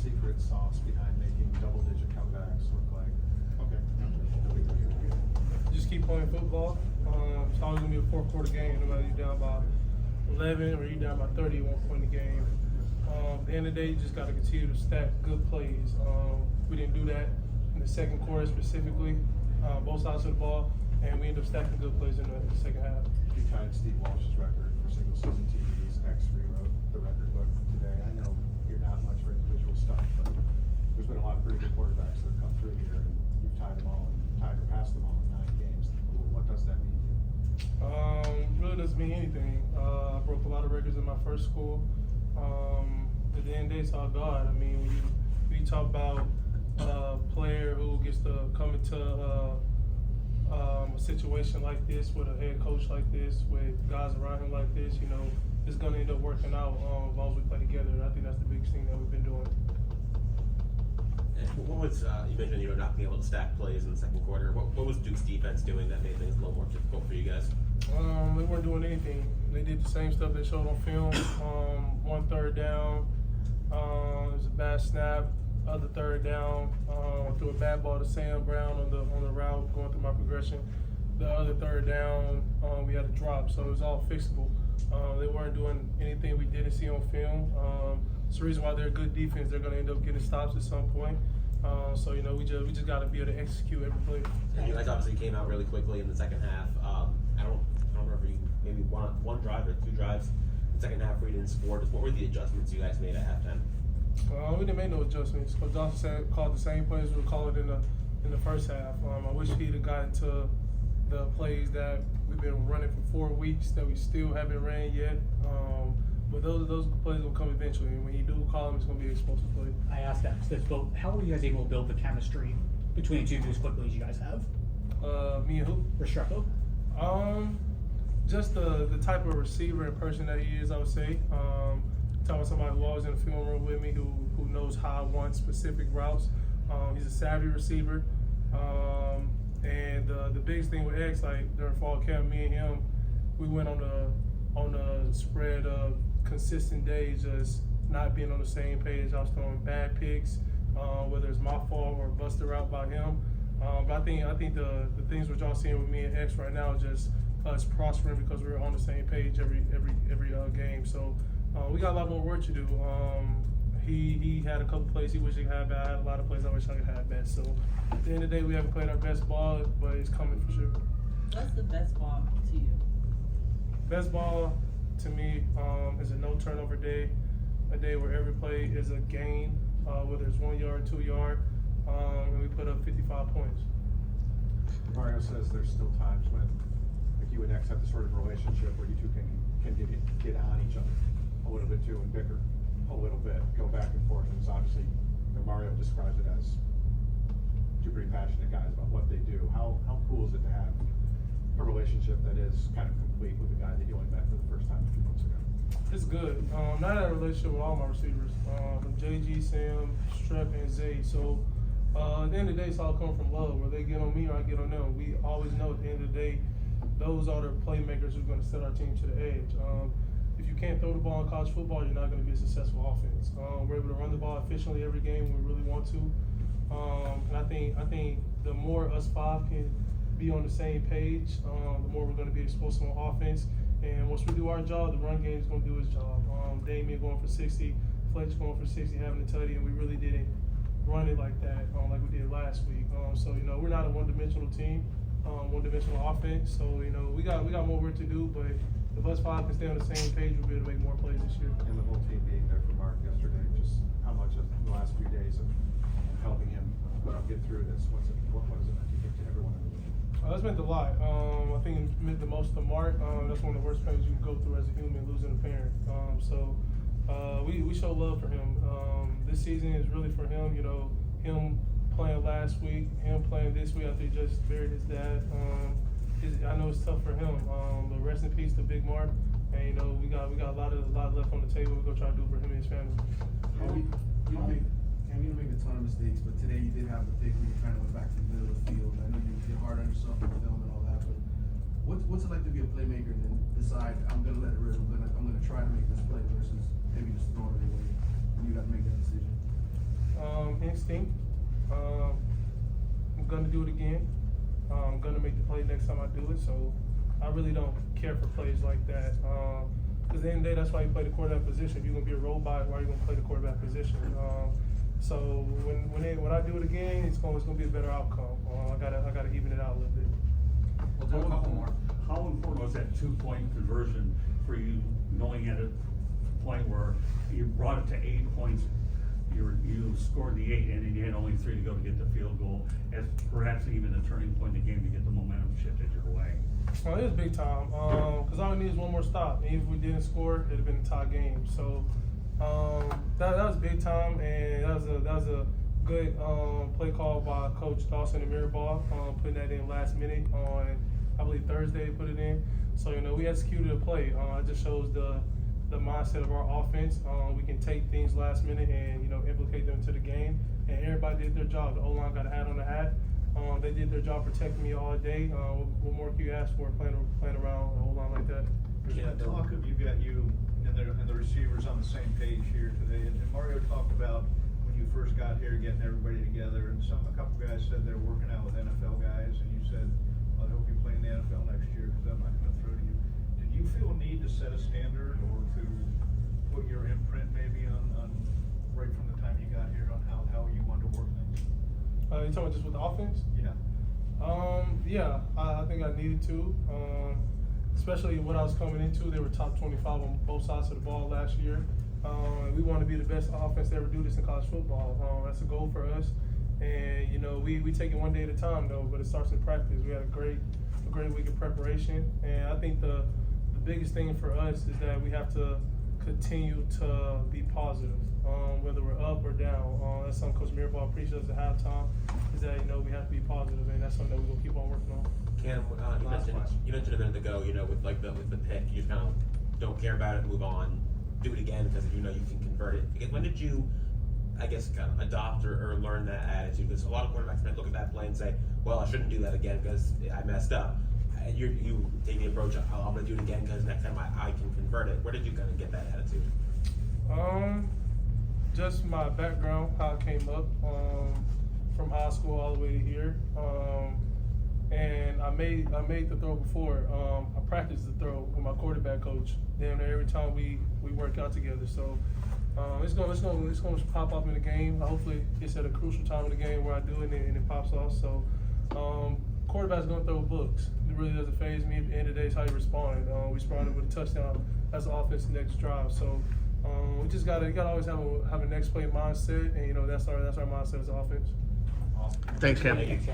secret sauce behind making double-digit comebacks look like? Okay. Just keep playing football. It's always gonna be a fourth quarter game, no matter you're down by 11 or you're down by 30 at one point in the game. At the end of the day, you just got to continue to stack good plays. We didn't do that in the second quarter specifically, both sides of the ball, and we ended up stacking good plays in the second half. You tied Steve Walsh's record for single-season TDs. X rewrote the record book today. I know you're not much for individual stuff, but there's been a lot of pretty good quarterbacks that have come through here, and you've tied them all, and tied or passed them all in 9 games. What does that mean to you? Really doesn't mean anything. I broke a lot of records in my first school. At the end of the day, it's all God. I mean, when you talk about a player who gets to come into a situation like this with a head coach like this, with guys around him like this, you know, it's going to end up working out as long as we play together. And I think that's the biggest thing that we've been doing. And what was, you mentioned, not being able to stack plays in the second quarter. What was Duke's defense doing that made things a little more difficult for you guys? They weren't doing anything. They did the same stuff they showed on film. 1 third down, it was a bad snap. Other third down, threw a bad ball to Sam Brown on the route going through my progression. The other third down, we had a drop, so it was all fixable. They weren't doing anything we didn't see on film. It's the reason why they're a good defense. They're going to end up getting stops at some point. So we just got to be able to execute every play. And you guys obviously came out really quickly in the second half. I don't remember if you maybe one drive or 2 drives in the second half where you didn't score. Just what were the adjustments you guys made at halftime? We didn't make no adjustments. Coach Johnson called the same plays we called in the first half. I wish he'd have gotten to the plays that we've been running for 4 weeks that we still haven't ran yet. But those plays will come eventually. And when you do call them, it's going to be an explosive play. I asked that, but how were you guys able to build the chemistry between the two as quickly as you guys have? Me and who? Restrepo? Just the type of receiver and person that he is, I would say. Talking about somebody who always in the film room with me, who knows how I want specific routes. He's a savvy receiver. And the biggest thing with X, like during fall camp, me and him, we went on the spread of consistent days, just not being on the same page. I was throwing bad picks, whether it's my fault or busted route by him. But I think the things which y'all seeing with me and X right now is just us prospering because we're on the same page every game. So we got a lot more work to do. He had a couple plays he wished he had bad. I had a lot of plays I wish I could have bad. So at the end of the day, we haven't played our best ball, but it's coming for sure. What's the best ball to you? Best ball to me is a no turnover day, a day where every play is a gain, whether it's 1 yard, 2 yard, and we put up 55 points. Mario says there's still times when, like, you and X have the sort of relationship where you two can get on each other a little bit too and bicker a little bit, go back and forth. And it's obviously, Mario describes it as 2 pretty passionate guys about what they do. How cool is it to have a relationship that is kind of complete with a guy that you only met for the first time a few months ago? It's good. I had a relationship with all my receivers, from JG, Sam, Strep, and Zay. So at the end of the day, it's all coming from love. Whether they get on me or I get on them, we always know at the end of the day, those are the playmakers who are going to set our team to the edge. If you can't throw the ball in college football, you're not going to be a successful offense. We're able to run the ball efficiently every game when we really want to. And I think the more us 5 can be on the same page, the more we're going to be explosive on offense. And once we do our job, the run game is going to do its job. Damian going for 60, Fletch going for 60, having a tutty, and we really didn't run it like that, like we did last week. So we're not a one-dimensional team, one-dimensional offense. So we got more work to do, but if us 5 can stay on the same page, we'll be able to make more plays this year. And the whole team being there for Mark yesterday, just how much of the last few days of helping him get through this? What was it meant, do you think, to everyone in the league? That's meant a lot. I think it meant the most to Mark. That's one of the worst pains you can go through as a human, losing a parent. So we show love for him. This season is really for him. Him playing last week, him playing this week after he just buried his dad. I know it's tough for him. But rest in peace to Big Mark. And we got a lot left on the table. We're gonna try to do for him and his family. You don't make a ton of mistakes, but today you did have the pick when you're trying to go back to the middle of the field. I know you get hard on yourself in the film and all that, but what's it like to be a playmaker and then decide I'm gonna let it rip, I'm gonna try to make this play versus maybe just throwing it away, and you got to make that decision? instinct. I'm gonna do it again. I'm gonna make the play next time I do it. So I really don't care for plays like that. Cause at the end of the day, that's why you play the quarterback position. If you're gonna be a robot, why are you gonna play the quarterback position? So when I do it again, it's gonna be a better outcome. I gotta even it out a little bit. We'll do a couple more. How important was that 2-point conversion for you, knowing at a point where you brought it to 8 points, you scored the 8 and then you had only 3 to go to get the field goal, as perhaps even a turning point in the game to get the momentum shifted your way? Well, it was big time, cause all we need is one more stop. And even if we didn't score, it'd have been a tie game. So, that was big time, and that was a good, play call by Coach Dawson and Mirabal, putting that in last minute on, I believe Thursday, put it in. So, you know, we executed a play. It just shows the mindset of our offense. We can take things last minute and, you know, implicate them into the game. And everybody did their job. The O-line got a hat on the hat. They did their job protecting me all day. What more can you ask for playing around a whole line like that? There's been talk of you and the receivers on the same page here today, and Mario talked about when you first got here, getting everybody together, and a couple guys said they're working out with NFL guys, and you said, I hope you play in the NFL next year, because I'm not gonna throw to you. Did you feel a need to set a standard, or to put your imprint maybe on right from the time you got here on how you want to work things? You talking about just with the offense? Yeah. Yeah, I think I needed to. Especially what I was coming into, they were top 25 on both sides of the ball last year. We want to be the best offense to ever do this in college football. That's a goal for us. And, you know, we take it one day at a time, though, but it starts in practice. We had a great week of preparation. And I think the biggest thing for us is that we have to continue to be positive, whether we're up or down. That's something Coach Mirabal preached us at halftime, is that, you know, we have to be positive, and that's something that we're going to keep on working on. Cam, you mentioned a minute ago, you know, with the pick, you just kind of don't care about it, move on, do it again because you know you can convert it. Again, when did you, I guess, kind of adopt or learn that attitude? Because a lot of quarterbacks might look at that play and say, well, I shouldn't do that again because I messed up. You take the approach, I'm going to do it again because next time I can convert it. Where did you kind of get that attitude? Just my background, how I came up, from high school all the way to here. And I made the throw before. I practiced the throw with my quarterback coach. Damn near every time we work out together. So it's gonna pop up in the game. Hopefully it's at a crucial time in the game where I do it and it pops off. So quarterback's gonna throw books. It really doesn't faze me. At the end of the day, it's how you respond. We responded with a touchdown. That's the offense next drive. So we just gotta always have a next play mindset, and you know that's our mindset as an offense. Thanks, Cam. Thank you.